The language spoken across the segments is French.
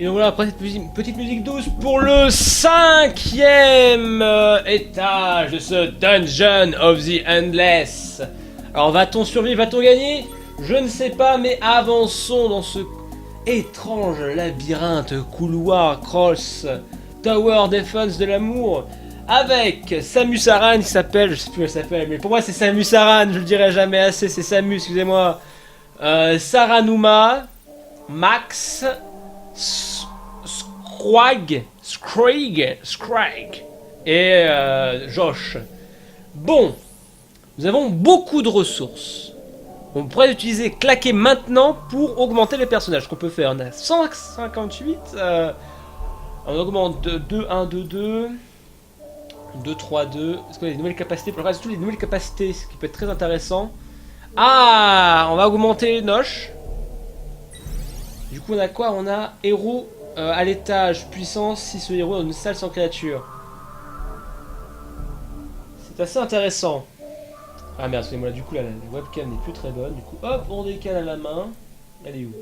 Et donc voilà, après cette petite musique douce pour le 5e étage de ce Dungeon of the Endless. Alors va-t-on survivre, va-t-on gagner? Je ne sais pas, mais avançons dans ce étrange labyrinthe, couloir, cross, tower defense de l'amour, avec Samus Aran qui s'appelle, je sais plus comment elle s'appelle, mais pour moi c'est Samus Aran, je le dirai jamais assez, c'est Samus, excusez-moi. Saranuma, Max, Scrag et Josh. Bon, nous avons beaucoup de ressources. On pourrait utiliser claquer maintenant pour augmenter les personnages qu'on peut faire. On a 158. On augmente 2, 1, 2, 2. 2, 3, 2. Est-ce qu'on a des nouvelles capacités? Pour le reste, toutes les nouvelles capacités, ce qui peut être très intéressant. Ah, on va augmenter les noches. Du coup, on a quoi? On a héros à l'étage, puissance, si ce héros est dans une salle sans créature. C'est assez intéressant. Ah merde, excusez-moi, du coup, là, la webcam n'est plus très bonne. Du coup, hop, on décale à la main. Elle est où?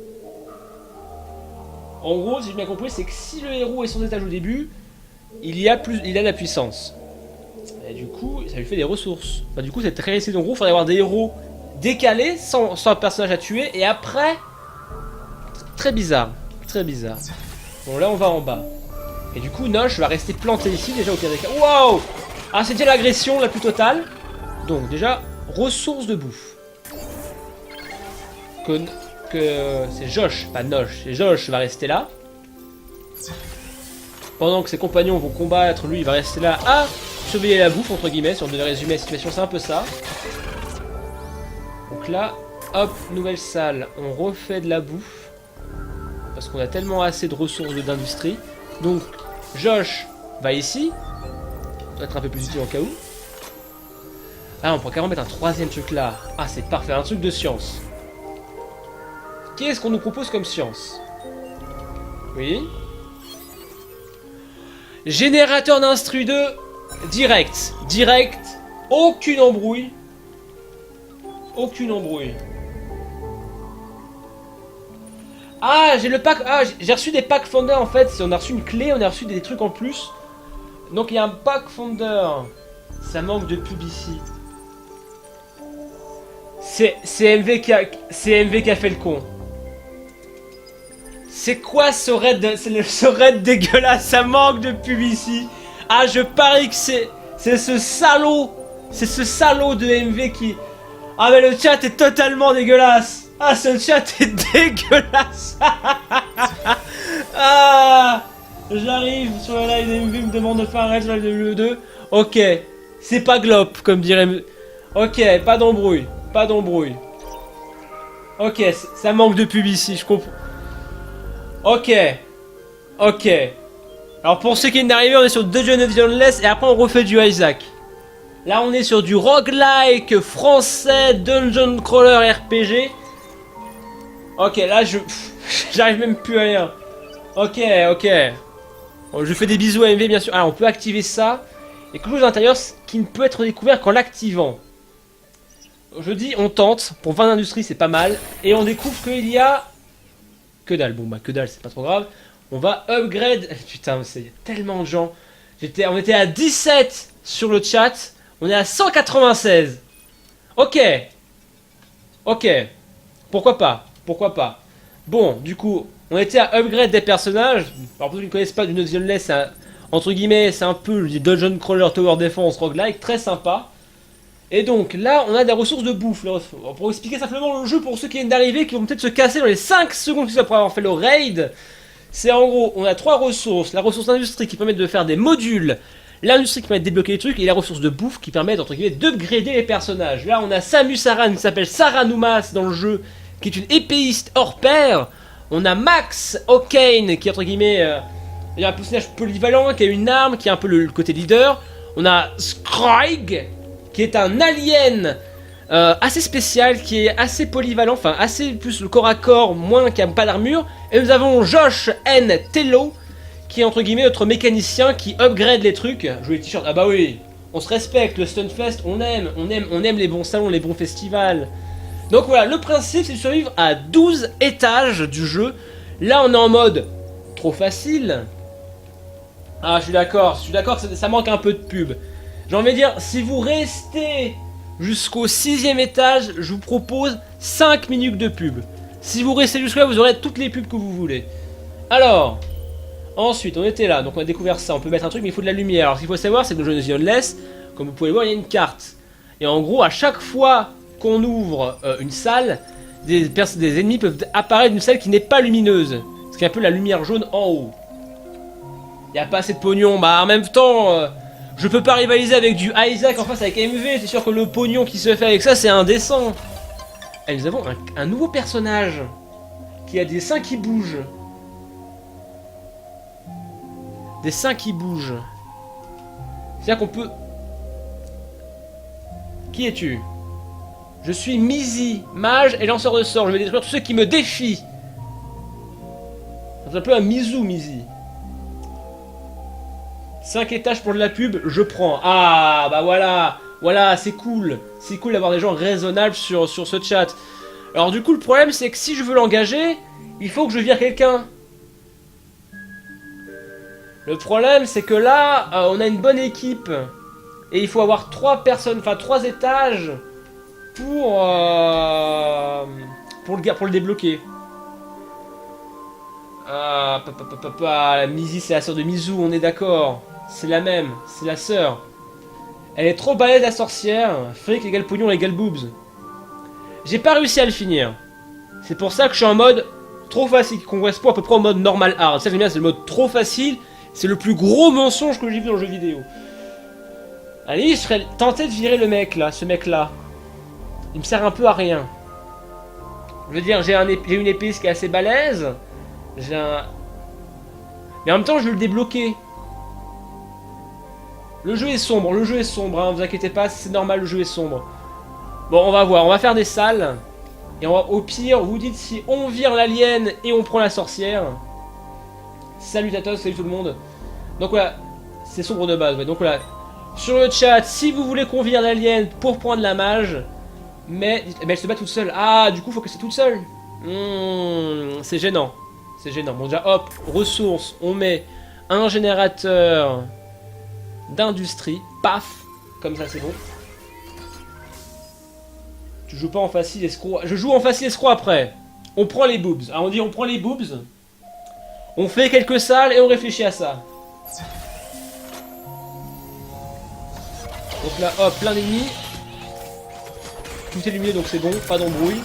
En gros, si j'ai bien compris, c'est que si le héros est sur étage au début, il a de la puissance. Et du coup, ça lui fait des ressources. Enfin, du coup, c'est très réussi. Donc, en gros, il faudrait avoir des héros décalés, sans un personnage à tuer, et après... Très bizarre. Très bizarre. Bon, là, on va en bas. Et du coup, Noche va rester planté ici, déjà, au pire des cas. Waouh! Ah, c'est déjà l'agression la plus totale. Donc, déjà, ressources de bouffe. C'est Josh, pas Noche. Et Josh va rester là. Pendant que ses compagnons vont combattre, lui, il va rester là à surveiller la bouffe, entre guillemets. Si on devait résumer la situation, c'est un peu ça. Donc là, hop, nouvelle salle. On refait de la bouffe. Parce qu'on a tellement assez de ressources d'industrie. Donc, Josh va ici. Ça doit être un peu plus utile en cas où. Ah, on pourrait carrément mettre un troisième truc là. Ah, c'est parfait, un truc de science. Qu'est-ce qu'on nous propose comme science? Oui. Générateur d'instru 2. Direct. Direct. Aucune embrouille. Aucune embrouille. Ah, j'ai le pack. Ah, j'ai reçu des packs Founder en fait. On a reçu une clé, on a reçu des trucs en plus. Donc il y a un pack Founder. Ça manque de pub ici. C'est MV qui a fait le con. C'est quoi ce raid, ce raid dégueulasse? Ça manque de pub ici. Ah, je parie que c'est ce salaud. C'est ce salaud de MV qui... Ah mais le chat est totalement dégueulasse. Ah, ce chat est dégueulasse. Ah, j'arrive sur le live d'MV, me demande de faire un raid sur le live 2. Ok, c'est pas glop comme dirait... Ok, pas d'embrouille. Pas d'embrouille. Ok, ça manque de pub ici, je comprends. Ok. Ok. Alors pour ceux qui viennent d'arriver, on est sur Dungeon of the Endless et après on refait du Isaac. Là on est sur du roguelike français Dungeon Crawler RPG. Ok, là j'arrive même plus à rien. Ok, ok. Bon, je fais des bisous à MV bien sûr. Alors on peut activer ça. Et quelque chose à l'intérieur qui ne peut être découvert qu'en l'activant. Je dis on tente. Pour 20 d'industrie c'est pas mal. Et on découvre qu'il y a... Que dalle, bon bah que dalle, c'est pas trop grave. On va upgrade. Putain, il y a tellement de gens. On était à 17 sur le chat. On est à 196. Ok. Ok. Pourquoi pas? Pourquoi pas? Bon, du coup, on était à upgrade des personnages. Alors pour ceux qui ne connaissent pas du Dungeon Less, entre guillemets, c'est un peu le Dungeon Crawler Tower Defense roguelike, très sympa. Et donc là, on a des ressources de bouffe. Pour expliquer simplement le jeu pour ceux qui viennent d'arriver, qui vont peut-être se casser dans les 5 secondes après avoir fait le raid. C'est en gros, on a 3 ressources. La ressource d'industrie qui permet de faire des modules. L'industrie qui permet de débloquer les trucs. Et la ressource de bouffe qui permet, entre guillemets, d'upgrader les personnages. Là, on a Samus Aran qui s'appelle Saranumas dans le jeu, qui est une épéiste hors pair. On a Max O'Kane qui est, entre guillemets, il y a un personnage polyvalent, qui a une arme, qui est un peu le côté leader. On a Scrag, qui est un alien assez spécial, qui est assez polyvalent, enfin assez plus le corps à corps, moins qui a pas d'armure. Et nous avons Josh N. Tello, qui est entre guillemets notre mécanicien qui upgrade les trucs. Je veux les t-shirts, ah bah oui, on se respecte, le Stunfest, on aime les bons salons, les bons festivals. Donc voilà, le principe c'est de survivre à 12 étages du jeu. Là on est en mode trop facile. Ah, je suis d'accord que ça manque un peu de pub. J'ai envie de dire, si vous restez jusqu'au 6ème étage, je vous propose 5 minutes de pub. Si vous restez jusque là, vous aurez toutes les pubs que vous voulez. Alors, ensuite, on était là, donc on a découvert ça. On peut mettre un truc, mais il faut de la lumière. Alors, ce qu'il faut savoir, c'est que dans le jeu Unless, comme vous pouvez le voir, il y a une carte. Et en gros, à chaque fois qu'on ouvre une salle, des ennemis peuvent apparaître d'une salle qui n'est pas lumineuse. Ce qui est un peu la lumière jaune en haut. Il n'y a pas assez de pognon, bah en même temps, je peux pas rivaliser avec du Isaac en face avec MV, c'est sûr que le pognon qui se fait avec ça, c'est indécent. Et nous avons un nouveau personnage qui a des seins qui bougent. Des seins qui bougent. C'est-à-dire qu'on peut... Qui es-tu? Je suis Mizzy, mage et lanceur de sorts. Je vais détruire tous ceux qui me défient. C'est un peu un Mizu, Mizzy. 5 étages pour de la pub, je prends. Ah, bah voilà. Voilà, c'est cool. C'est cool d'avoir des gens raisonnables sur ce chat. Alors du coup, le problème, c'est que si je veux l'engager, il faut que je vire quelqu'un. Le problème, c'est que là, on a une bonne équipe. Et il faut avoir 3 personnes, enfin 3 étages pour le débloquer. La Mizzy, c'est la sœur de Mizu, on est d'accord. C'est la même, c'est la sœur. Elle est trop balèze la sorcière. Fric égale pognon égale boobs. J'ai pas réussi à le finir. C'est pour ça que je suis en mode trop facile, qu'on correspond à peu près au mode normal hard. Ça, j'aime bien, c'est le mode trop facile. C'est le plus gros mensonge que j'ai vu dans le jeu vidéo. Allez, je serais tenté de virer le mec là, ce mec là. Il me sert un peu à rien. Je veux dire, j'ai une épée qui est assez balèze. Mais en même temps, je veux le débloquer. Le jeu est sombre, hein, vous inquiétez pas, c'est normal, le jeu est sombre. Bon, on va voir, on va faire des salles. Et on va, au pire, vous dites si on vire l'alien et on prend la sorcière. Salut Tatos, salut tout le monde. Donc voilà, c'est sombre de base, ouais. Donc voilà, sur le chat, si vous voulez qu'on vire l'alien pour prendre la mage, mais elle se bat toute seule. Ah, du coup, faut que c'est toute seule. C'est gênant. C'est gênant. Bon, déjà, hop, ressources, on met un générateur d'industrie. Paf, comme ça, c'est bon. Tu joues pas en facile escroc. Je joue en facile escroc après. On prend les boobs. Alors on dit on prend les boobs. On fait quelques salles et on réfléchit à ça. Donc là, hop, plein d'ennemis. Tout est lumineux donc c'est bon, pas d'embrouille.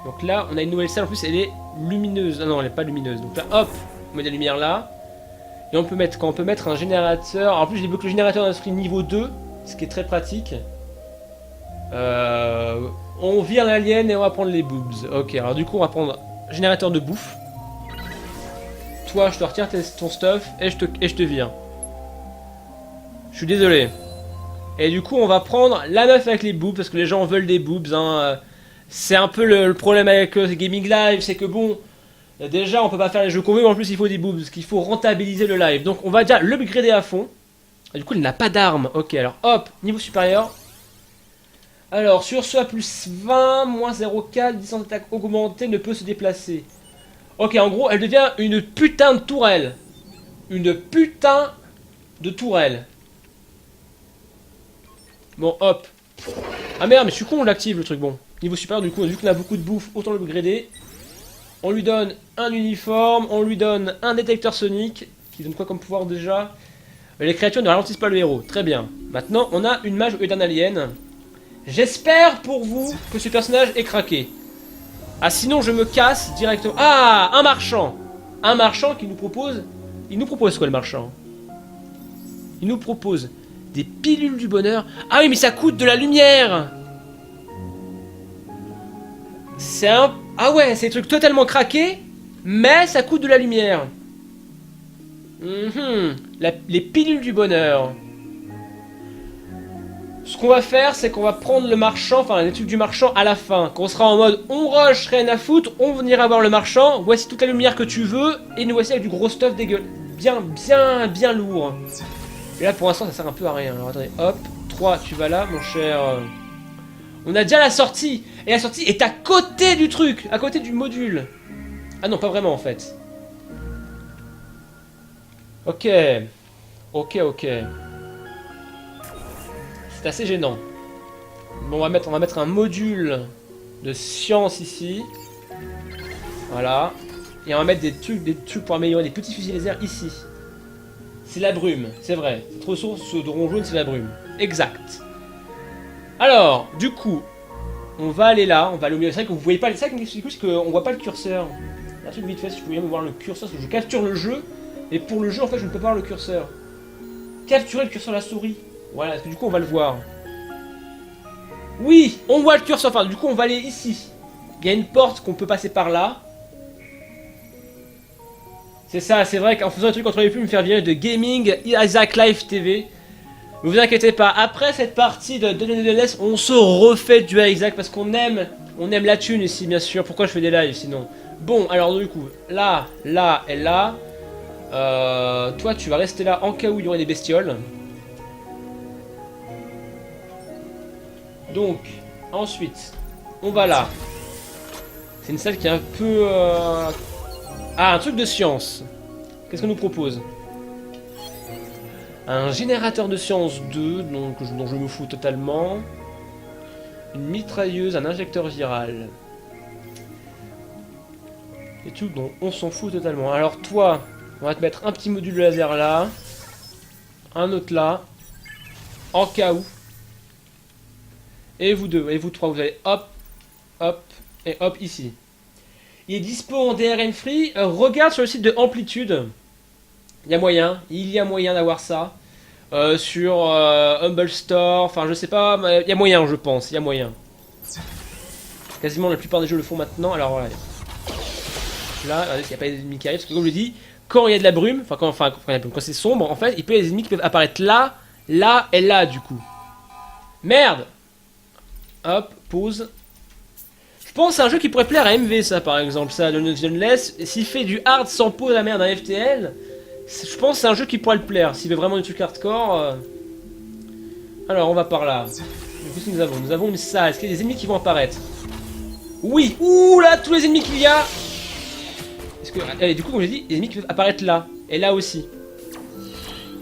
Donc là, on a une nouvelle salle, en plus elle est lumineuse. Ah non, elle est pas lumineuse. Donc là, hop, on met de la lumière là. Et on peut mettre un générateur. En plus, je débloque le générateur d'industrie niveau 2, ce qui est très pratique. On vire l'alien et on va prendre les boobs. Ok, alors du coup, on va prendre générateur de bouffe. Toi, je te retire ton stuff et je te vire. Je suis désolé. Et du coup, on va prendre la meuf avec les boobs parce que les gens veulent des boobs. Hein. C'est un peu le problème avec Gaming Live, c'est que bon, déjà on peut pas faire les jeux qu'on veut, mais en plus il faut des boobs, parce qu'il faut rentabiliser le live. Donc on va déjà l'upgrader à fond. Et du coup il n'a pas d'armes. Ok, alors hop, niveau supérieur. Alors sur soi plus 20, moins 0,4, distance d'attaque augmentée, ne peut se déplacer. Ok, en gros elle devient une putain de tourelle. Une putain de tourelle. Bon hop. Ah merde, mais je suis con, on l'active le truc, bon. Niveau supérieur, du coup, vu qu'on a beaucoup de bouffe, autant l'upgrader. On lui donne un uniforme, on lui donne un détecteur sonique, qui donne quoi comme pouvoir déjà? Les créatures ne ralentissent pas le héros, très bien. Maintenant, on a une mage et d'un alien. J'espère pour vous que ce personnage est craqué. Ah, sinon je me casse directement. Ah, un marchand. Un marchand qui nous propose... Il nous propose quoi le marchand? Il nous propose des pilules du bonheur. Ah oui, mais ça coûte de la lumière. C'est un... Ah ouais, c'est des trucs totalement craqués, mais ça coûte de la lumière. Les pilules du bonheur. Ce qu'on va faire, c'est qu'on va prendre le marchand, enfin les trucs du marchand à la fin. Quand on sera en mode on rush, rien à foutre, on ira voir le marchand, voici toute la lumière que tu veux, et nous voici avec du gros stuff dégueulasse. Bien lourd. Et là pour l'instant ça sert un peu à rien. Alors attendez, hop, 3, tu vas là mon cher... On a déjà la sortie. Et la sortie est à côté du truc, à côté du module. Ah non, pas vraiment en fait. Ok. Ok. C'est assez gênant. Bon, on va mettre un module de science ici. Voilà. Et on va mettre des trucs pour améliorer des petits fusils laser ici. C'est la brume, c'est vrai. Cette ressource de rond jaune, c'est la brume. Exact. Alors, du coup, on va aller là, on va aller au milieu. C'est vrai que vous voyez pas. C'est vrai que c'est qu'on voit pas le curseur. Un truc vite fait, si je pouvais me voir le curseur, parce que je capture le jeu. Et pour le jeu, en fait, je ne peux pas voir le curseur. Capturer le curseur de la souris. Voilà, parce que du coup, on va le voir. Oui, on voit le curseur. Enfin, du coup, on va aller ici. Il y a une porte qu'on peut passer par là. C'est ça, c'est vrai qu'en faisant un truc, on aurait pu me faire virer de Gaming Isaac Live TV. Ne vous inquiétez pas, après cette partie de DNDLS, on se refait du Isaac parce qu'on aime la thune ici, bien sûr. Pourquoi je fais des lives sinon? Bon, alors du coup, là et là. Toi, tu vas rester là en cas où il y aurait des bestioles. Donc, ensuite, on va là. C'est une salle qui est un peu... Ah, un truc de science. Qu'est-ce qu'on nous propose? Un générateur de science 2, donc, dont je me fous totalement. Une mitrailleuse, un injecteur viral. Et tout dont on s'en fout totalement. Alors toi, on va te mettre un petit module de laser là. Un autre là. En cas où. Et vous deux, et vous trois, vous allez hop, hop, et hop ici. Il est dispo en DRM free. Regarde sur le site de Amplitude. Il y a moyen d'avoir ça. Sur Humble Store, enfin je sais pas, mais il y a moyen je pense, il y a moyen. Quasiment la plupart des jeux le font maintenant, alors voilà. Là, il n'y a pas d'ennemis qui arrivent, parce que comme je l'ai dit, quand il y a de la brume, quand c'est sombre, en fait, il peut y avoir des ennemis qui peuvent apparaître là, là et là du coup. Merde. Hop, pause. Je pense que c'est un jeu qui pourrait plaire à MV ça par exemple, ça, le Nonless. S'il fait du hard sans pause la merde d'un FTL, je pense que c'est un jeu qui pourrait le plaire, s'il veut vraiment du truc hardcore. Alors on va par là. Qu'est-ce que nous avons? Nous avons une salle, est-ce qu'il y a des ennemis qui vont apparaître? Oui. Ouh là, tous les ennemis qu'il y a. Est-ce que... Allez, du coup comme j'ai dit, les ennemis qui peuvent apparaître là, et là aussi.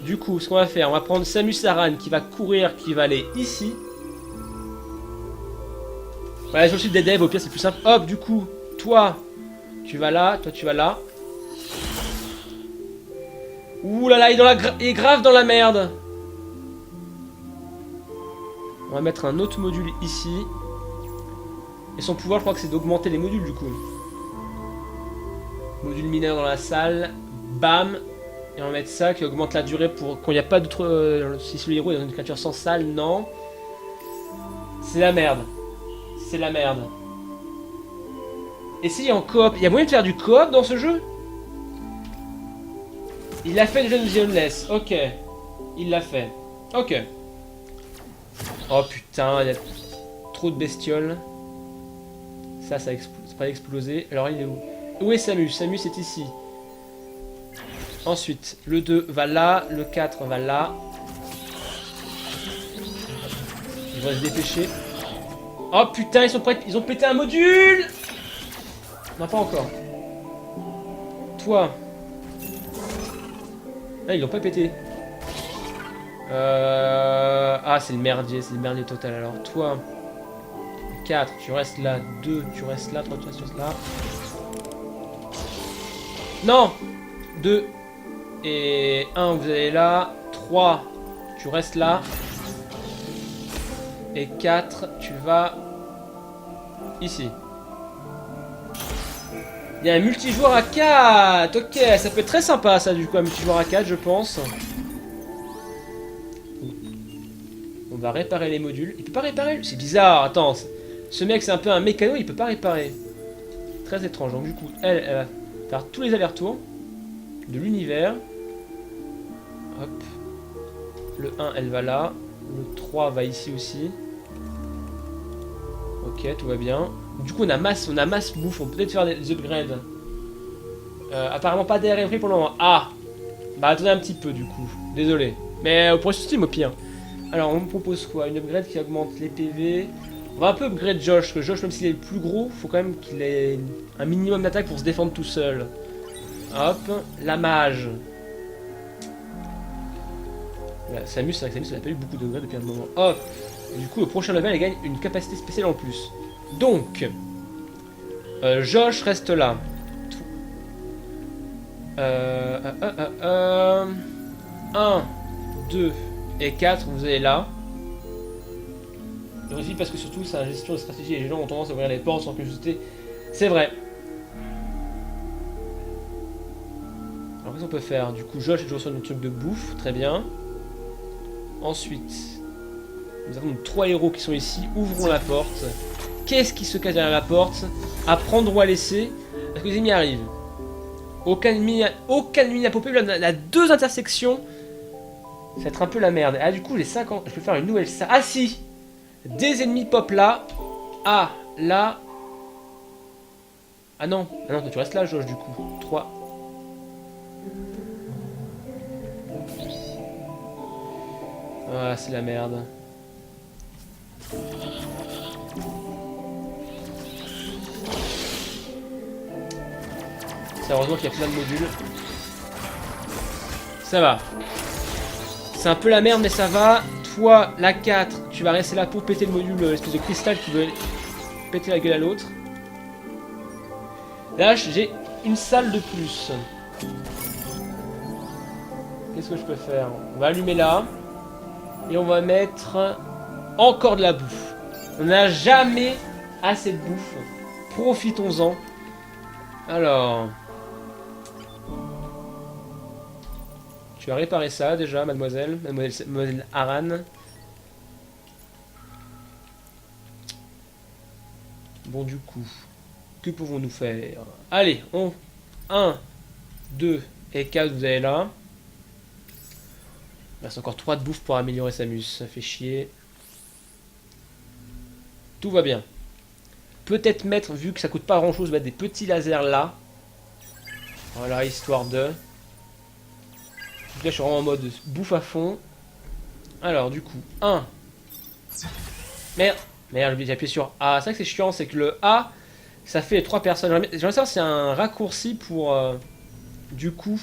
Du coup, ce qu'on va faire, on va prendre Samus Aran qui va courir, qui va aller ici. Voilà, je suis des devs, au pire c'est plus simple. Hop, du coup, toi, tu vas là, toi tu vas là. Ouh là là, il est grave dans la merde. On va mettre un autre module ici. Et son pouvoir, je crois que c'est d'augmenter les modules du coup. Module mineur dans la salle. Bam. Et on va mettre ça qui augmente la durée pour quand il n'y a pas d'autre... si le héros est dans une créature sans salle, non. C'est la merde. C'est la merde. Et si en coop, il y a moyen de faire du coop dans ce jeu? Il l'a fait déjà de Zionless. Ok. Il l'a fait. Ok. Oh putain, il y a trop de bestioles. Ça va exploser. Alors il est où? Où est Samus? Samus est ici. Ensuite, le 2 va là, le 4 va là. Il va se dépêcher. Oh putain, ils sont prêts, ils ont pété un module. Non, pas encore. Toi. Ah, ils l'ont pas pété. Ah, c'est le merdier total. Alors, toi. 4, tu restes là. 2, tu restes là. 3, tu restes là. Non. 2 et 1, vous allez là. 3, tu restes là. Et 4, tu vas ici. Il y a un multijoueur à 4. Ok, ça peut être très sympa ça du coup, un multijoueur à 4 je pense. On va réparer les modules. Il peut pas réparer. C'est bizarre, attends. Ce mec c'est un peu un mécano, il peut pas réparer. Très étrange. Donc du coup, elle va faire tous les allers-retours de l'univers. Hop. Le 1, elle va là. Le 3 va ici aussi. Ok, tout va bien. Du coup, on a masse bouffe. On peut peut-être faire des upgrades. Apparemment pas d'ARM free pour le moment. Ah. Bah attendez un petit peu du coup. Désolé. Mais on pourrait sur Steam au pire. Alors, on me propose quoi? Une upgrade qui augmente les PV. On va un peu upgrade Josh, parce que Josh, même s'il est le plus gros, faut quand même qu'il ait un minimum d'attaque pour se défendre tout seul. Hop, la mage. Là, Samus, c'est vrai que Samus, elle a pas eu beaucoup de degrés depuis un moment. Hop, et du coup, le prochain level, elle gagne une capacité spéciale en plus. Donc, Josh reste là. 1, 2 et 4, vous allez là. Je vérifie parce que surtout, c'est la gestion de stratégie et les gens ont tendance à ouvrir les portes sans curiosité. C'est vrai. Alors, qu'est-ce qu'on peut faire? Du coup, Josh est toujours sur notre truc de bouffe, très bien. Ensuite, nous avons 3 héros qui sont ici. Ouvrons la porte. Qu'est-ce qui se cache derrière la porte? À prendre ou à laisser? Est-ce que les ennemis arrivent? Aucun ennemi n'a popé. Là, on a 2 intersections. Ça va être un peu la merde. Ah, du coup, j'ai 5 ans. Je peux faire une nouvelle salle. Ah, si! Des ennemis pop là. Ah, là. Ah non. Ah non, tu restes là, Josh, du coup. 3. Ah, c'est la merde. C'est heureusement qu'il y a plein de modules. Ça va. C'est un peu la merde, mais ça va. Toi, la 4, tu vas rester là pour péter le module, l'espèce de cristal qui veut péter la gueule à l'autre. Là, j'ai une salle de plus. Qu'est-ce que je peux faire? On va allumer là. Et on va mettre encore de la bouffe. On n'a jamais assez de bouffe. Profitons-en. Alors... Tu vas réparer ça déjà, mademoiselle. Mademoiselle Aran. Bon, du coup, que pouvons-nous faire? Allez, 1, 2 et 4, vous allez là. Il reste encore 3 de bouffe pour améliorer Samus. Ça fait chier. Tout va bien. Peut-être mettre, vu que ça coûte pas grand-chose, mettre des petits lasers là. Voilà, histoire de... Là, je suis vraiment en mode bouffe à fond. Alors, du coup, 1. Merde, j'ai appuyé sur A. C'est vrai que c'est chiant, c'est que le A, ça fait 3 personnes. J'aimerais savoir si c'est un raccourci pour... du coup,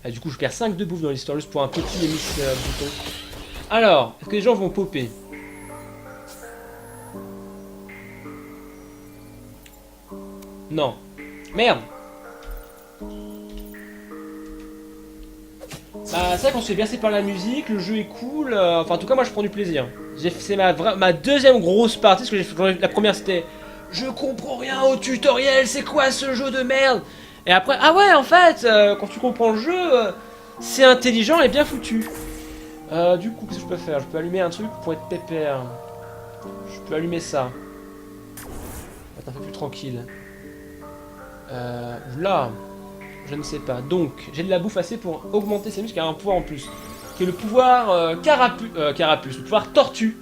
je perds 5 de bouffe dans l'histoire juste pour un petit bouton. Alors, est-ce que les gens vont popper? Non. Merde. Bah, c'est vrai qu'on se fait bercer par la musique, le jeu est cool, enfin en tout cas moi je prends du plaisir. C'est ma deuxième grosse partie, parce que la première c'était je comprends rien au tutoriel, c'est quoi ce jeu de merde? Et après, ah ouais en fait, quand tu comprends le jeu, c'est intelligent et bien foutu. Du coup, qu'est-ce que je peux faire? Je peux allumer un truc pour être pépère. Je peux allumer ça. Être un peu plus tranquille. Là. Je ne sais pas. Donc, j'ai de la bouffe assez pour augmenter Samus qui a un pouvoir en plus. Qui est le pouvoir carapuce, le pouvoir tortue.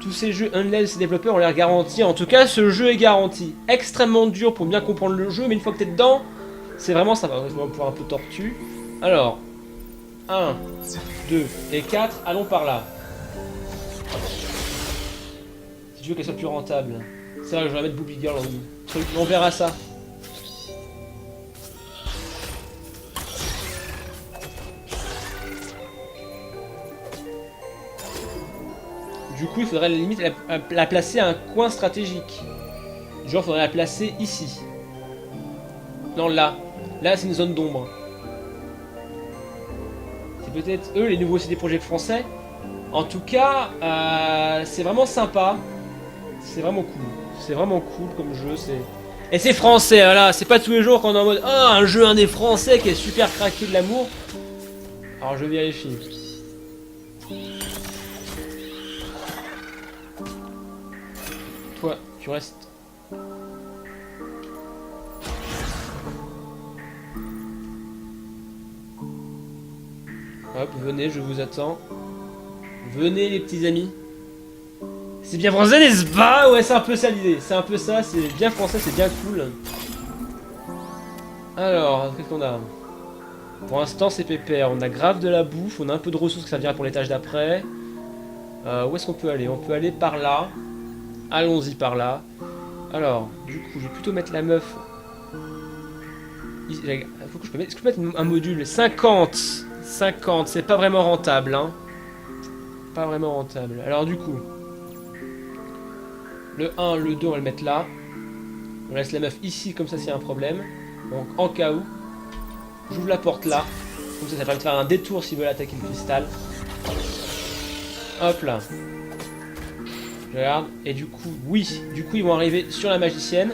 Tous ces jeux Unreal, ces développeurs ont l'air garantis. En tout cas, ce jeu est garanti. Extrêmement dur pour bien comprendre le jeu, mais une fois que t'es dedans, c'est vraiment ça. On va pouvoir un peu tortue. Alors, 1, 2 et 4, allons par là. Si tu veux qu'elle soit plus rentable. C'est vrai que je vais mettre Booby Girl dans le truc, on verra ça. Du coup, il faudrait à la limite la placer à un coin stratégique. Genre, il faudrait la placer ici. Non, là. Là, c'est une zone d'ombre. C'est peut-être eux, les nouveaux CD Projekt français. En tout cas, c'est vraiment sympa. C'est vraiment cool. C'est vraiment cool comme jeu. Et c'est français, voilà. C'est pas tous les jours qu'on est en mode « Oh, un jeu indé français qui est super craqué de l'amour. » Alors, je vérifie. Toi, tu restes. Hop, venez, je vous attends. Venez les petits amis. C'est bien français, n'est-ce pas? Ouais, c'est un peu ça l'idée. C'est un peu ça, c'est bien français, c'est bien cool. Alors, qu'est-ce qu'on a? Pour l'instant, c'est pépère. On a grave de la bouffe, on a un peu de ressources qui servira pour l'étage d'après. Où est-ce qu'on peut aller? On peut aller par là. Allons-y par là. Alors, du coup, je vais plutôt mettre la meuf. Faut que je peux mettre... Est-ce que je peux mettre un module? 50. 50, c'est pas vraiment rentable, hein. Pas vraiment rentable. Alors du coup, le 1, le 2, on va le mettre là. On laisse la meuf ici, comme ça s'il y a un problème. Donc en cas où, j'ouvre la porte là. Comme ça permet de faire un détour s'ils veulent attaquer le cristal. Hop là. Je regarde. Et du coup, oui. Du coup, ils vont arriver sur la magicienne.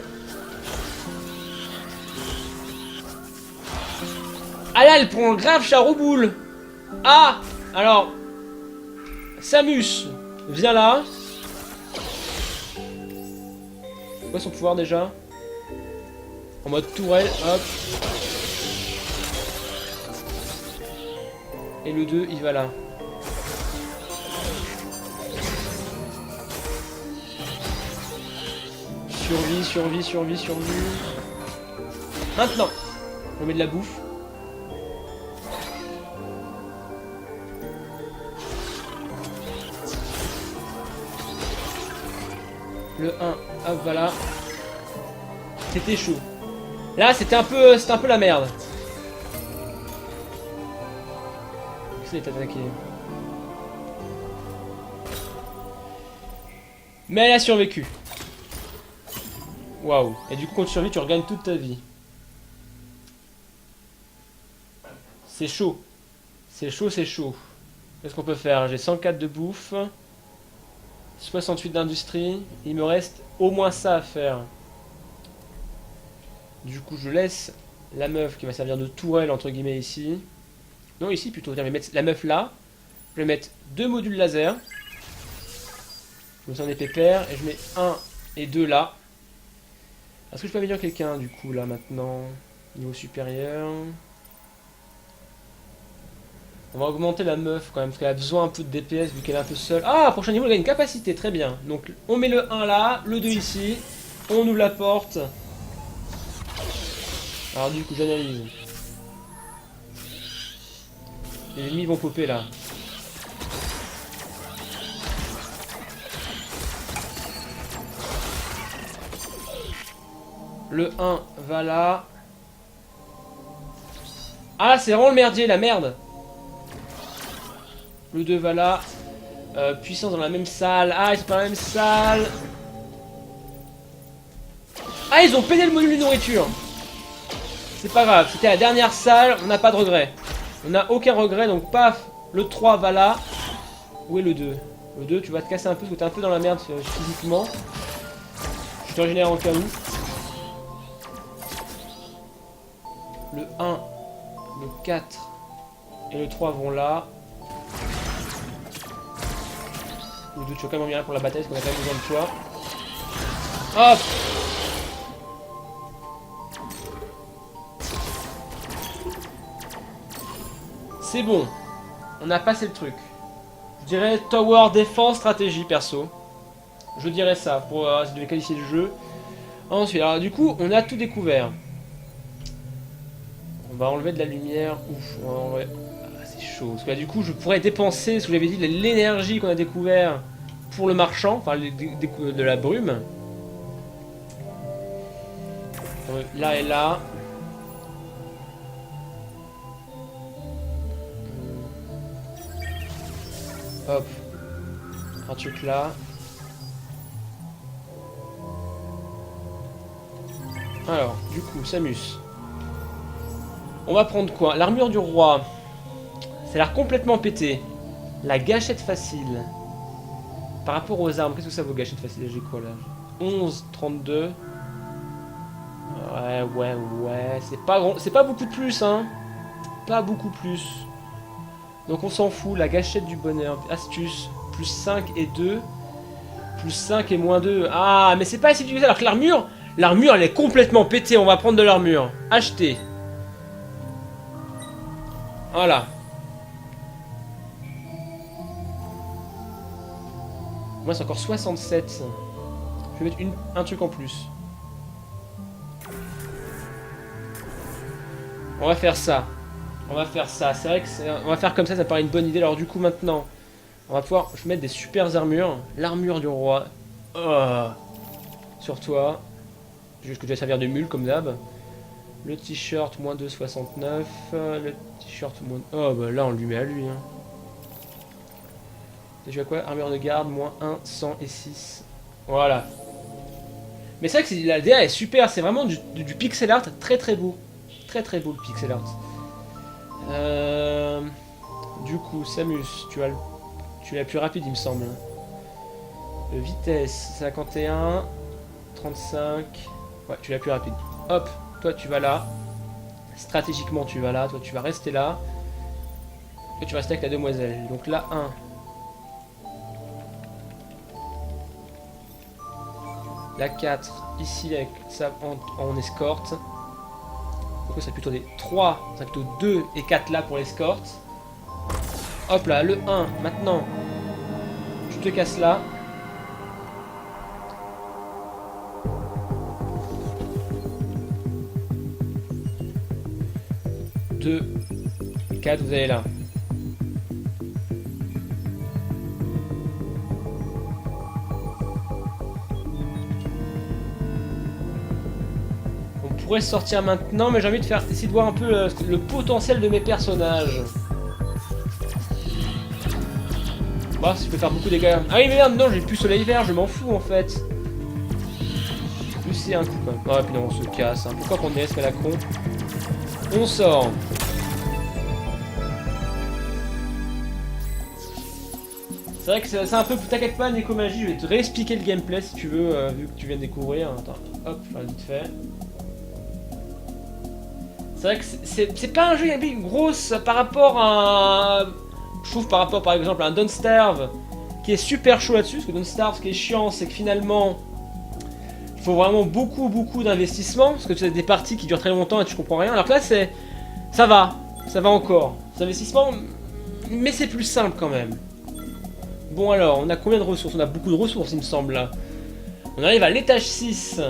Ah là, elle prend grave charouboule. Ah. Alors, Samus, viens là. Quoi son pouvoir déjà? En mode tourelle, hop. Et le 2, il va là. Survie, survie, survie, survie. Maintenant, on met de la bouffe. Le 1, hop, voilà. C'était chaud. Là, c'était un peu la merde. Qui s'est attaqué? Mais elle a survécu. Waouh. Et du coup, quand tu survis, tu regagnes toute ta vie. C'est chaud. C'est chaud, c'est chaud. Qu'est-ce qu'on peut faire? J'ai 104 de bouffe. 68 d'industrie. Il me reste au moins ça à faire. Du coup, je laisse la meuf qui va servir de tourelle, entre guillemets, ici. Non, ici plutôt. Je vais mettre la meuf là. Je vais mettre 2 modules laser. Je me sens des pépères. Et je mets 1 et 2 là. Est-ce que je peux améliorer quelqu'un, du coup, là, maintenant? Niveau supérieur. On va augmenter la meuf, quand même, parce qu'elle a besoin un peu de DPS, vu qu'elle est un peu seule. Ah, prochain niveau, elle gagne une capacité, très bien. Donc, on met le 1 là, le 2 ici. On ouvre la porte. Alors, du coup, j'analyse. Les ennemis vont popper, là. Le 1 va là. Ah, c'est vraiment le merdier, la merde. Le 2 va là. Puissance dans la même salle. Ah, ils sont pas dans la même salle. Ah, ils ont pété le module de nourriture. C'est pas grave, c'était la dernière salle, on n'a pas de regret. On n'a aucun regret, donc paf, le 3 va là. Où est le 2? Le 2, tu vas te casser un peu parce que t'es un peu dans la merde physiquement. Je te régénère en cas où. Le 1, le 4 et le 3 vont là. Le 2, tu vas quand même bien pour la bataille parce qu'on a quand même besoin de toi. Hop! C'est bon. On a passé le truc. Je dirais Tower Defense Stratégie perso. Je dirais ça pour si je devais qualifier le jeu. Ensuite, alors du coup, on a tout découvert. On va enlever de la lumière. Ouf, on va enlever... Ah, c'est chaud. Parce que là, du coup, je pourrais dépenser, ce que j'avais dit, l'énergie qu'on a découvert pour le marchand, enfin de la brume. Là et là. Hop. Un truc là. Alors, du coup, Samus. On va prendre quoi? L'armure du roi. Ça a l'air complètement pété. La gâchette facile. Par rapport aux armes, qu'est-ce que ça vaut gâchette facile? J'ai quoi là? 11, 32. Ouais. C'est pas beaucoup de plus, hein. Pas beaucoup plus. Donc on s'en fout. La gâchette du bonheur. Astuce. Plus 5 et 2. Plus 5 et moins 2. Ah, mais c'est pas assez utilisé. Alors que l'armure... L'armure, elle est complètement pétée. On va prendre de l'armure. Acheter. Voilà. Moi, c'est encore 67. Je vais mettre un truc en plus. On va faire ça. On va faire ça. C'est vrai que on va faire comme ça me paraît une bonne idée. Alors du coup, maintenant, On va pouvoir mettre des super armures. L'armure du roi. Oh. Sur toi. Juste que tu vas servir de mule comme d'hab. Le t-shirt moins 2,69. Le t-shirt moins... Oh bah là on lui met à lui. Hein. Tu as quoi? Armure de garde moins 1, 100 et 6. Voilà. Mais c'est vrai que la DA est super. C'est vraiment du pixel art très très beau. Très très beau le pixel art. Du coup, Samus, tu es la plus rapide il me semble. Vitesse 51, 35. Ouais, tu es la plus rapide. Hop, toi tu vas là. Stratégiquement tu vas là, toi tu vas rester là. Et tu vas rester avec la demoiselle. Donc là 1. La 4, ici avec ça en escorte. Donc c'est plutôt des 3, c'est plutôt 2 et 4 là pour l'escorte. Hop là, le 1, maintenant. Tu te casses là. Deux, 4, vous allez là. On pourrait sortir maintenant, mais j'ai envie de essayer de voir un peu le potentiel de mes personnages. Bah, si je peux faire beaucoup de dégâts. Ah oui, mais merde, non, j'ai plus soleil vert, je m'en fous en fait. Plus c'est un coup quand même. Ah, puis non, on se casse. Hein. Pourquoi qu'on est, la con? On sort. C'est vrai que c'est un peu... T'inquiète pas, Nécomagie, je vais te réexpliquer le gameplay si tu veux, vu que tu viens de découvrir. Attends, hop, je vais vite fait. C'est vrai que c'est pas un jeu grosse par rapport à... Je trouve par rapport par exemple à un Don't Starve qui est super chaud là-dessus, parce que Don't Starve ce qui est chiant c'est que finalement il faut vraiment beaucoup d'investissement, parce que tu as des parties qui durent très longtemps et tu comprends rien, alors que là ça va encore, c'est investissement, mais c'est plus simple quand même. Bon alors, on a combien de ressources? On a beaucoup de ressources il me semble là. On arrive à l'étage 6.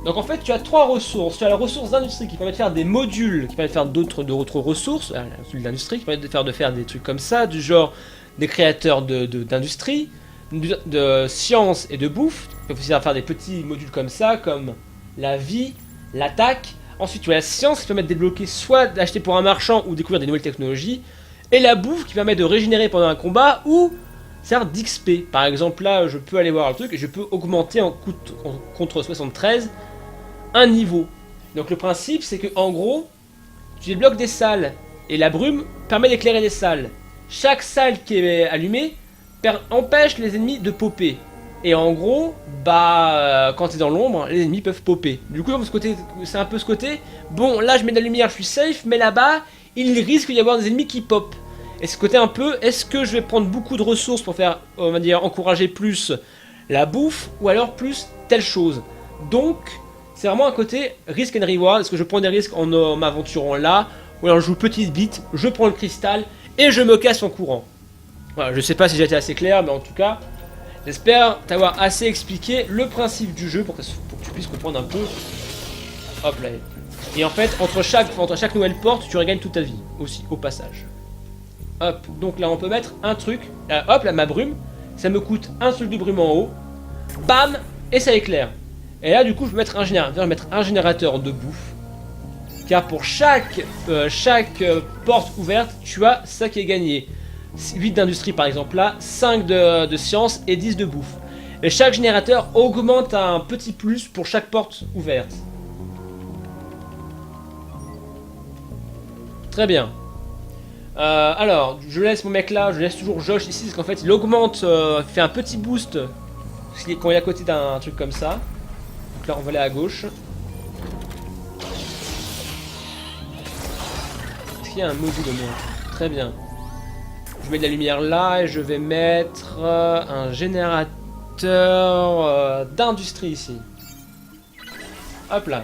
Donc en fait tu as 3 ressources. Tu as la ressource d'industrie qui permet de faire des modules, qui permet de faire d'autres ressources, celui d'industrie qui permet de faire des trucs comme ça, du genre des créateurs d'industrie, de science et de bouffe. Tu peux aussi faire des petits modules comme ça, comme la vie, l'attaque. Ensuite tu as la science qui permet de débloquer soit d'acheter pour un marchand ou découvrir des nouvelles technologies, et la bouffe qui permet de régénérer pendant un combat ou sert d'XP. Par exemple là je peux aller voir le truc et je peux augmenter contre 73 un niveau. Donc le principe c'est que en gros tu débloques des salles et la brume permet d'éclairer les salles. Chaque salle qui est allumée empêche les ennemis de popper. Et en gros, quand t'es dans l'ombre, les ennemis peuvent popper. Du coup, c'est un peu ce côté. Bon, là je mets de la lumière, je suis safe, mais là-bas, il risque d'y avoir des ennemis qui pop. Et ce côté un peu, est-ce que je vais prendre beaucoup de ressources pour faire, on va dire, encourager plus la bouffe, ou alors plus telle chose. Donc, c'est vraiment un côté risk and reward. Est-ce que je prends des risques en m'aventurant là, ou alors je joue petite bite, je prends le cristal, et je me casse en courant. Voilà, je sais pas si j'ai été assez clair, mais en tout cas, j'espère t'avoir assez expliqué le principe du jeu pour que tu puisses comprendre un peu. Hop là. Et en fait, entre chaque nouvelle porte, tu regagnes toute ta vie, aussi, au passage. Hop, donc là on peut mettre un truc, hop là ma brume, ça me coûte un truc de brume en haut, bam, et ça éclaire. Et là du coup je peux mettre un générateur de bouffe, car pour chaque porte ouverte, tu as ça qui est gagné. 8 d'industrie par exemple là, 5 de science et 10 de bouffe. Et chaque générateur augmente un petit plus pour chaque porte ouverte. Très bien. Alors, je laisse mon mec là, je laisse toujours Josh ici, parce qu'en fait il augmente, fait un petit boost quand il est à côté d'un truc comme ça. Donc là on va aller à gauche. Est-ce qu'il y a un module au moins? Très bien. Je mets de la lumière là et je vais mettre un générateur d'industrie ici. Hop là.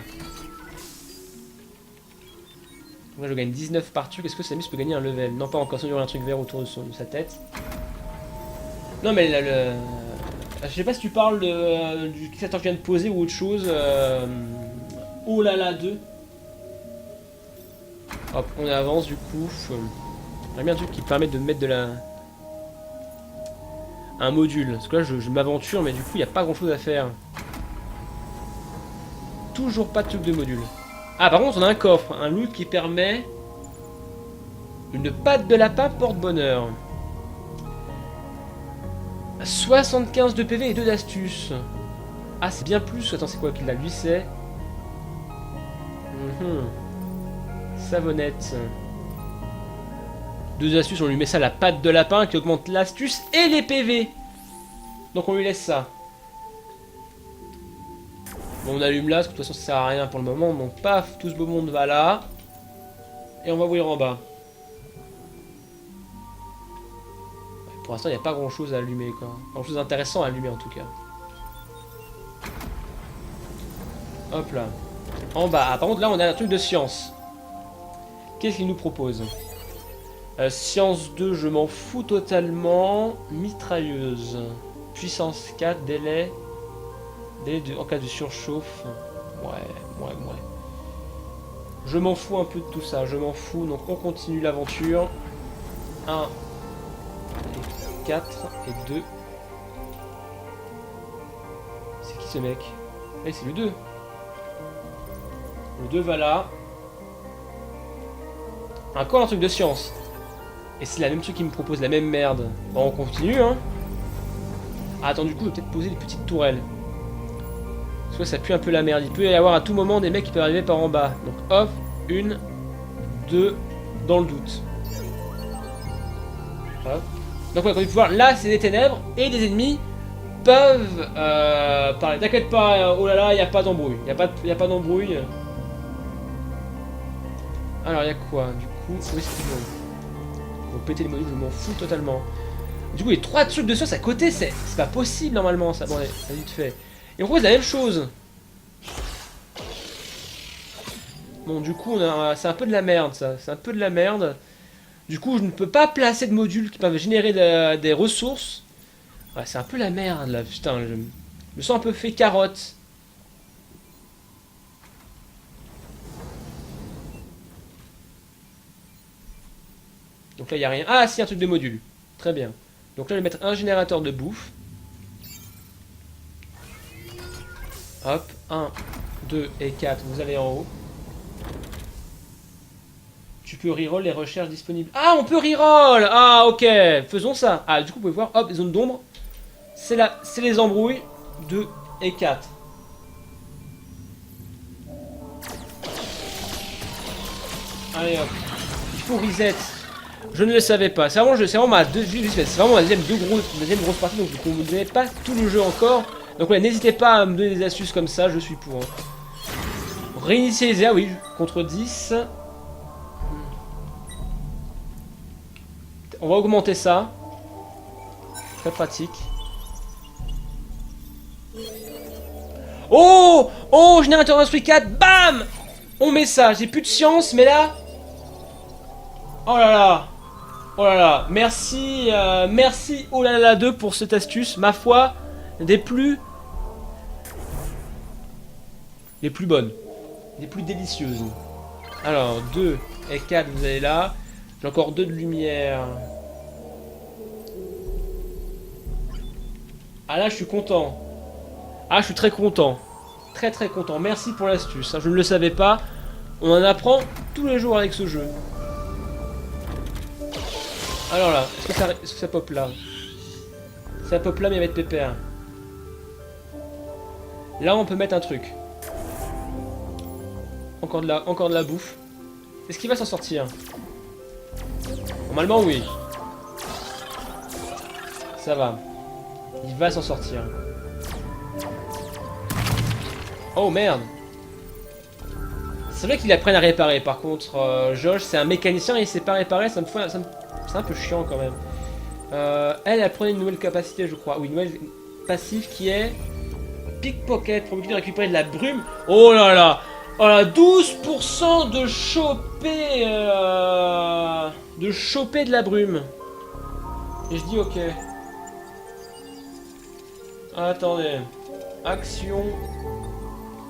Là je gagne 19 par truc. Est-ce que Samus peut gagner un level? Non, pas encore, ça il y aurait un truc vert autour de sa tête. Non mais je sais pas si tu parles du Kickstarter que je viens de poser ou autre chose. Oh là là 2. Hop, on avance du coup. J'aimerais bien un truc qui permet de mettre de la... un module. Parce que là, je m'aventure, mais du coup, il n'y a pas grand-chose à faire. Toujours pas de truc de module. Ah, par contre, on a un coffre. Un loot qui permet... Une patte de lapin porte-bonheur. 75 de PV et 2 d'astuce. Ah, c'est bien plus. Attends, c'est quoi qu'il a? Lui, c'est... Savonnette. 2 astuces, on lui met ça, la patte de lapin qui augmente l'astuce et les PV. Donc on lui laisse ça. Bon, on allume là, parce que de toute façon ça sert à rien pour le moment. Donc paf, tout ce beau monde va là. Et on va ouvrir en bas. Pour l'instant, il n'y a pas grand chose à allumer, quoi. Pas grand chose d'intéressant à allumer en tout cas. Hop là. En bas. Ah, par contre, là, on a un truc de science. Qu'est-ce qu'il nous propose? Science 2, je m'en fous totalement. Mitrailleuse. Puissance 4, délai. Délai en cas de surchauffe. Ouais. Je m'en fous un peu de tout ça. Je m'en fous. Donc, on continue l'aventure. 1, 4 et 2. C'est qui ce mec? Eh, c'est le 2. Le 2 va là. Encore un truc de science. Et c'est la même truc qui me propose la même merde. Bon, on continue, hein. Ah, attends, du coup, je vais peut-être poser des petites tourelles. Parce que ça pue un peu la merde. Il peut y avoir à tout moment des mecs qui peuvent arriver par en bas. Donc, hop, 1, 2, dans le doute. Hop. Donc, ouais, comme vous pouvez voir, là, c'est des ténèbres et des ennemis peuvent parler. T'inquiète pas, oh là là, il n'y a pas d'embrouille. Il n'y a pas d'embrouille. Alors, il y a quoi? Du coup, où est-ce qu'ils vont? Pour péter les modules, je m'en fous totalement. Du coup, les 3 trucs de sauce à côté, c'est pas possible normalement, ça. Bon, allez, ça vite fait. Et on propose la même chose. Bon, du coup, c'est un peu de la merde, ça. C'est un peu de la merde. Du coup, je ne peux pas placer de modules qui peuvent générer des ressources. Ouais, c'est un peu la merde, là. Putain, je me sens un peu fait carotte. Donc là, il n'y a rien. Ah, si, un truc de module. Très bien. Donc là, je vais mettre un générateur de bouffe. Hop, 1, 2 et 4, vous allez en haut. Tu peux reroll les recherches disponibles. Ah, on peut reroll! Ah, ok, faisons ça. Ah, du coup, vous pouvez voir, hop, zone d'ombre. C'est les embrouilles. 2 et 4. Allez, hop. Il faut reset. Je ne le savais pas. C'est vraiment ma deuxième grosse partie, donc vous ne connaissez pas tout le jeu encore. Donc ouais, n'hésitez pas à me donner des astuces comme ça, je suis pour. Réinitialiser, ah oui, contre 10. On va augmenter ça. Très pratique. Oh! Oh, générateur d'instruit 4, bam! On met ça, j'ai plus de science, mais là... Oh là là! Oh là là, merci, merci oh là là 2 pour cette astuce, ma foi, des plus bonnes, des plus délicieuses. Alors, 2 et 4, vous allez là. J'ai encore 2 de lumière. Ah là, je suis content. Ah, je suis très content. Très très content, merci pour l'astuce, je ne le savais pas. On en apprend tous les jours avec ce jeu. Alors là, est-ce que ça pop là? Ça pop là, mais il va être pépère. Là, on peut mettre un truc. Encore de la bouffe. Est-ce qu'il va s'en sortir? Normalement, oui. Ça va. Il va s'en sortir. Oh merde. C'est vrai qu'il apprenne à réparer. Par contre, Josh, c'est un mécanicien et il sait pas réparer. C'est un peu chiant quand même. Elle prenait une nouvelle capacité, je crois. Oui, une nouvelle passive qui est Pickpocket, pour de récupérer de la brume. Oh là là. Oh là, 12% de choper de la brume. Et je dis ok. Attendez. Action.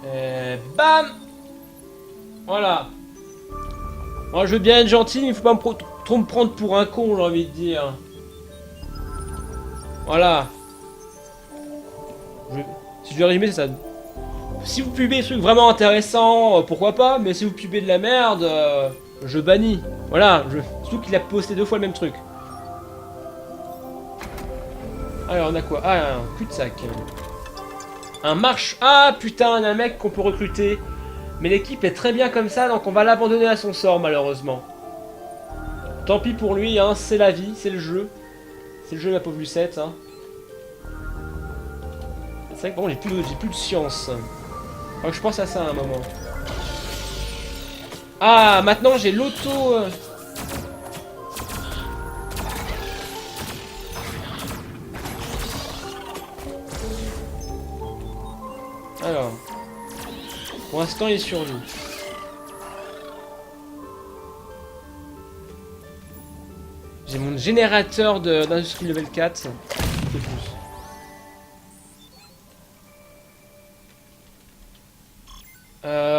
Et bam. Voilà. Moi je veux bien être gentil, mais il faut pas trop me prendre pour un con, j'ai envie de dire. Voilà. Si je dois résumer, c'est ça. Si vous publiez des trucs vraiment intéressants, pourquoi pas, mais si vous publiez de la merde, je bannis. Voilà, surtout qu'il a posté 2 fois le même truc. Alors on a quoi? Ah, un cul-de-sac. Un marche. Ah putain, un mec qu'on peut recruter. Mais l'équipe est très bien comme ça, donc on va l'abandonner à son sort malheureusement. Tant pis pour lui, hein, c'est la vie, c'est le jeu. C'est le jeu, ma pauvre Lucette. Hein. C'est vrai que bon, j'ai plus de science. Alors que je pense à ça à un moment. Ah, maintenant j'ai l'auto... Alors... Pour l'instant, il est sur nous. J'ai mon générateur d'industrie level 4.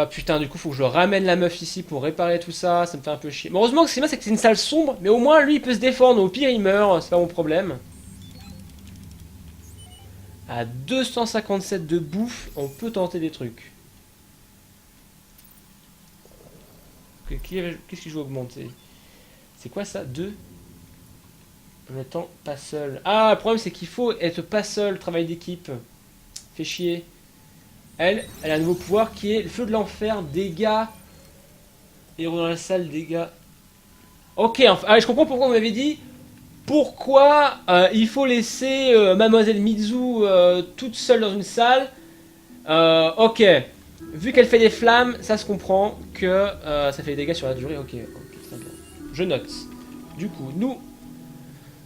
Putain, du coup, faut que je ramène la meuf ici pour réparer tout ça. Ça me fait un peu chier. Mais heureusement que c'est bien, c'est que c'est une salle sombre. Mais au moins, lui, il peut se défendre. Au pire, il meurt. C'est pas mon problème. À 257 de bouffe, on peut tenter des trucs. Qu'est-ce que je veux augmenter? C'est quoi ça? 2 en étant pas seul. Ah, le problème c'est qu'il faut être pas seul, travail d'équipe. Fait chier. Elle a un nouveau pouvoir qui est le feu de l'enfer, dégâts. Héros dans la salle, dégâts. Ok, enfin, ah, je comprends pourquoi on m'avait dit. Pourquoi il faut laisser Mademoiselle Mizu toute seule dans une salle. Ok. Vu qu'elle fait des flammes, ça se comprend que ça fait des dégâts sur la durée. Ok, ok, très bien. Je note. Du coup,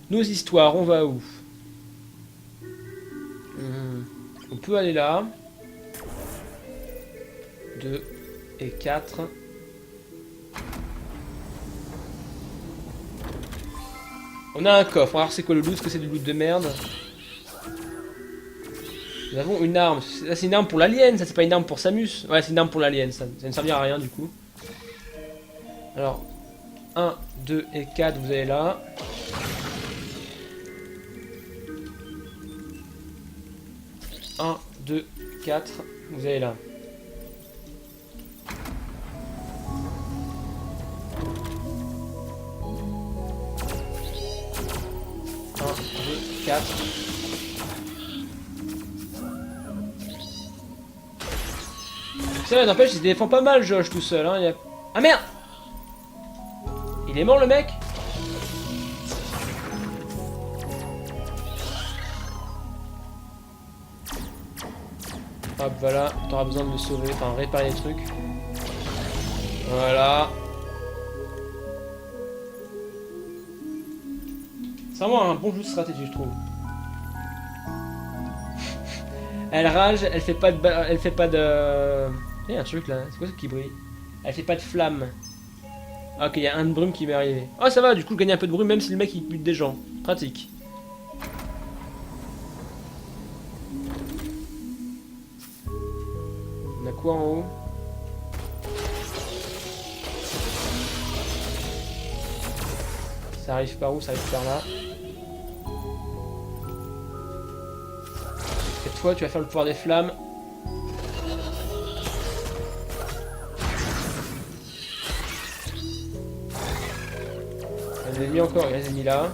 nos histoires, on va où? On peut aller là. 2 et 4. On a un coffre. On va voir c'est quoi le loot. Est-ce que c'est du loot de merde? Nous avons une arme. Ça c'est une arme pour l'alien. Ça c'est pas une arme pour Samus. Ouais, c'est une arme pour l'alien. Ça ne servira à rien du coup. Alors, 1, 2 et 4, vous allez là. Un, 2, 4, vous allez là. Un, 2, 4. Ça n'empêche, il se défend pas mal, Josh, tout seul. Hein. Ah merde! Il est mort le mec? Hop, voilà, t'auras besoin de me sauver, enfin réparer les trucs. Voilà. C'est vraiment un bon jeu de stratégie, je trouve. Elle rage, elle fait pas de... Elle fait pas de... Il y a un truc là, c'est quoi ça qui brille? Elle fait pas de flamme. Ah, ok, il y a un de brume qui m'est arrivé. Oh, ça va, du coup, je gagne un peu de brume, même si le mec il bute des gens. Pratique. On a quoi en haut? Ça arrive par où? Ça arrive par là. Cette fois, tu vas faire le pouvoir des flammes. Il y a des ennemis encore, il y a des ennemis là.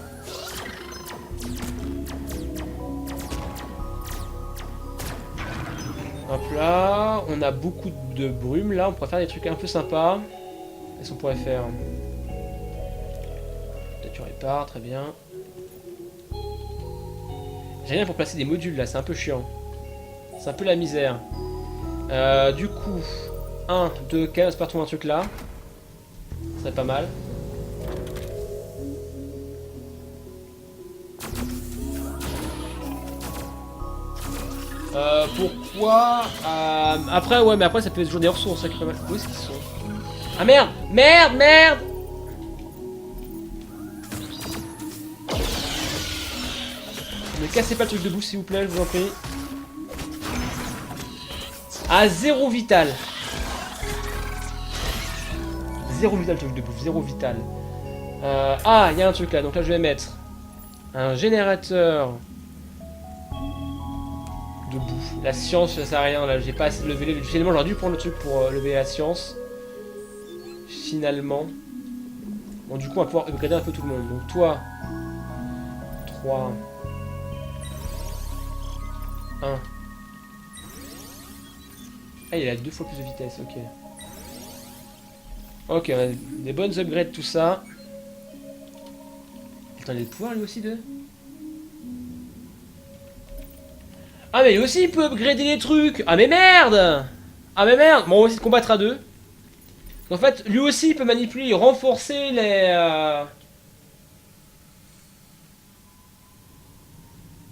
Hop là, on a beaucoup de brume là, on pourrait faire des trucs un peu sympas. Qu'est-ce qu'on pourrait faire? Peut-être tu répares, très bien. J'ai rien pour placer des modules là, c'est un peu chiant. C'est un peu la misère. Du coup, 1, 2, 15, partons un truc là. Ce serait pas mal. Pourquoi après, ouais, mais après ça peut être toujours des ressources, ça qui est pas mal. Où est-ce qu'ils sont? Ah merde! Merde! Merde! Ne cassez pas le truc de bouffe s'il vous plaît, je vous en prie. Ah, 0 vital. 0 vital le truc de bouffe, 0 vital. Ah, il y a un truc là, donc là je vais mettre un générateur debout. La science, ça sert à rien là. J'ai pas assez levé. Finalement, j'aurais dû prendre le truc pour lever la science. Finalement. Bon, du coup, on va pouvoir upgrader un peu tout le monde. Donc, toi. 3. 1. Ah, il a 2 fois plus de vitesse, ok. Ok, on a des bonnes upgrades, tout ça. Attends, il a des pouvoirs lui aussi de... Ah, mais lui aussi il peut upgrader les trucs. Ah, mais merde. Ah, mais merde. Bon, on va essayer de combattre à deux. En fait, lui aussi il peut manipuler, renforcer les...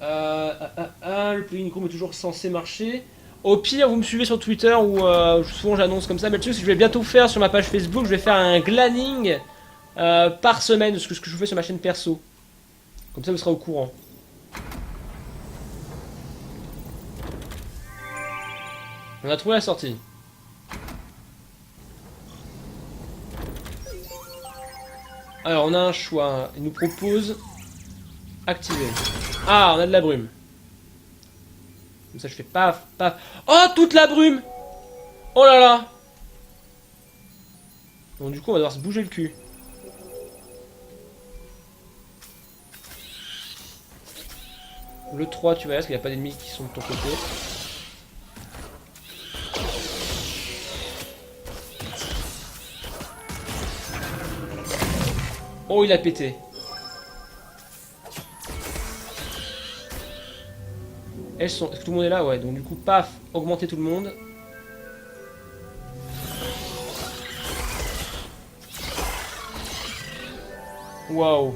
le plugin Chrome est toujours censé marcher. Au pire, vous me suivez sur Twitter où souvent j'annonce comme ça. Mais le truc, c'est que je vais bientôt faire sur ma page Facebook, je vais faire un glanning par semaine de ce que je fais sur ma chaîne perso. Comme ça, vous serez au courant. On a trouvé la sortie. Alors, on a un choix. Il nous propose activer. Ah, on a de la brume. Comme ça, je fais paf, paf. Oh, toute la brume! Oh là là! Bon, du coup, on va devoir se bouger le cul. Le 3, tu vas parce qu'il n'y a pas d'ennemis qui sont de ton côté. Oh, il a pété. Elles sont... Est-ce que tout le monde est là? Ouais, donc du coup, paf, augmenter tout le monde. Waouh.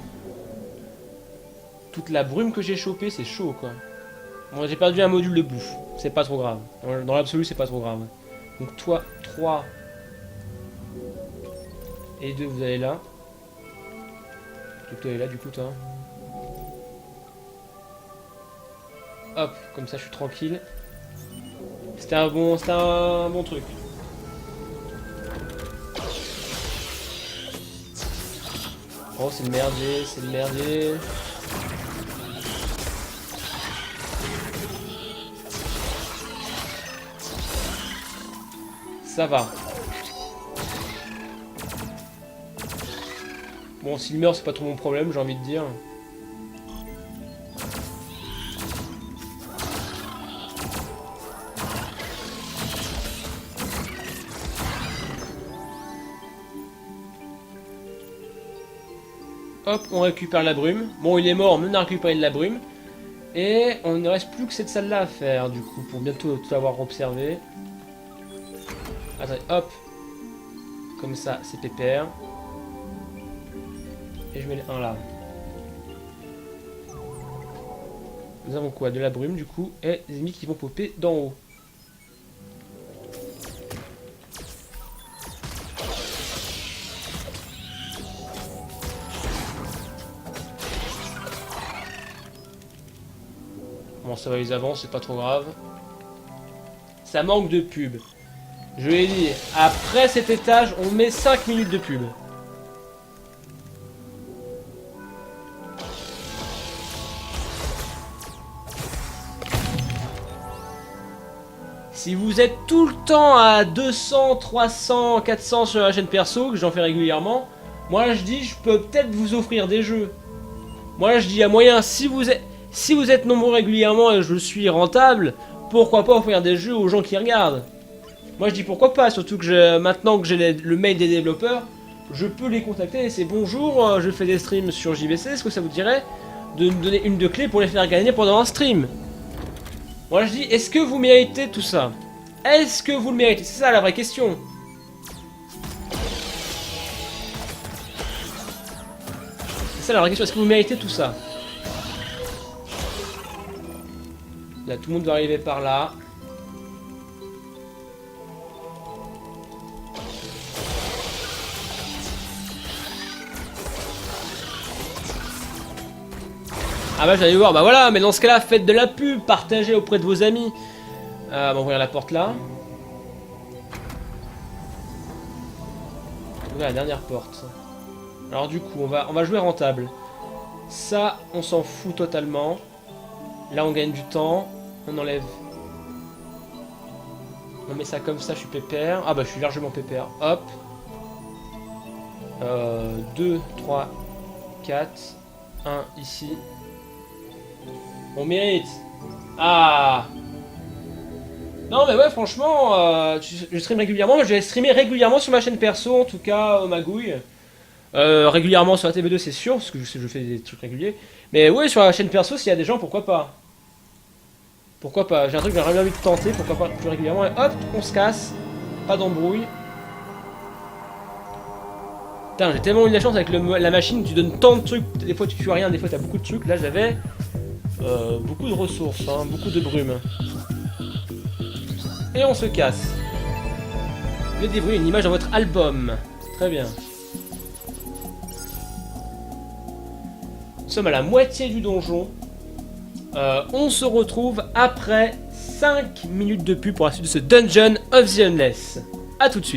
Toute la brume que j'ai chopée, c'est chaud, quoi. Bon, j'ai perdu un module de bouffe. C'est pas trop grave. Dans l'absolu, c'est pas trop grave. Donc toi, 3 et 2, vous allez là. Donc toi, est là, du coup, toi. Hop, comme ça, je suis tranquille. C'était un bon truc. Oh, c'est le merdier, c'est le merdier. Ça va. Bon, s'il meurt, c'est pas trop mon problème, j'ai envie de dire. Hop, on récupère la brume. Bon, il est mort, mais on a récupéré de la brume. Et on ne reste plus que cette salle-là à faire, du coup, pour bientôt tout avoir observé. Attendez, hop. Comme ça, c'est pépère. Et je mets le 1 là. Nous avons quoi? De la brume, du coup, et des ennemis qui vont popper d'en haut. Bon, ça va, ils avancent, c'est pas trop grave. Ça manque de pub. Je l'ai dit, après cet étage, on met 5 minutes de pub. Si vous êtes tout le temps à 200, 300, 400 sur la chaîne perso, que j'en fais régulièrement, moi je dis, je peux peut-être vous offrir des jeux. Moi je dis à moyen, si vous êtes nombreux régulièrement et je suis rentable, pourquoi pas offrir des jeux aux gens qui regardent. Moi je dis pourquoi pas, surtout que maintenant que j'ai le mail des développeurs, je peux les contacter et c'est bonjour, je fais des streams sur JVC, est-ce que ça vous dirait de me donner une de clés pour les faire gagner pendant un stream? Moi je dis, est-ce que vous méritez tout ça? Est-ce que vous le méritez? C'est ça la vraie question. C'est ça la vraie question, est-ce que vous méritez tout ça? Là tout le monde va arriver par là. Ah bah j'allais voir, bah voilà, mais dans ce cas-là, faites de la pub, partagez auprès de vos amis. On va ouvrir la porte là. Ouvrir la dernière porte. Alors du coup, on va jouer rentable. Ça, on s'en fout totalement. Là, on gagne du temps. On enlève On met ça comme ça, je suis pépère. Ah bah je suis largement pépère. Hop. 2, 3, 4. 1 ici. On mérite. Ah. Non mais ouais franchement, je stream régulièrement. Moi, je vais streamer régulièrement sur ma chaîne perso, en tout cas au Magouille. Régulièrement sur la TV2 c'est sûr, parce que je fais des trucs réguliers. Mais ouais sur la chaîne perso s'il y a des gens, pourquoi pas. Pourquoi pas, j'ai un truc que j'ai vraiment envie de tenter, pourquoi pas plus régulièrement. Et hop, on se casse. Pas d'embrouille. Putain, j'ai tellement eu de la chance avec la machine, tu donnes tant de trucs, des fois tu tues rien, des fois t'as beaucoup de trucs. Là j'avais beaucoup de ressources, hein, beaucoup de brume. Et on se casse. Le débrouille, une image dans votre album. Très bien. Nous sommes à la moitié du donjon. On se retrouve après 5 minutes de pub pour la suite de ce Dungeon of the Endless. A tout de suite.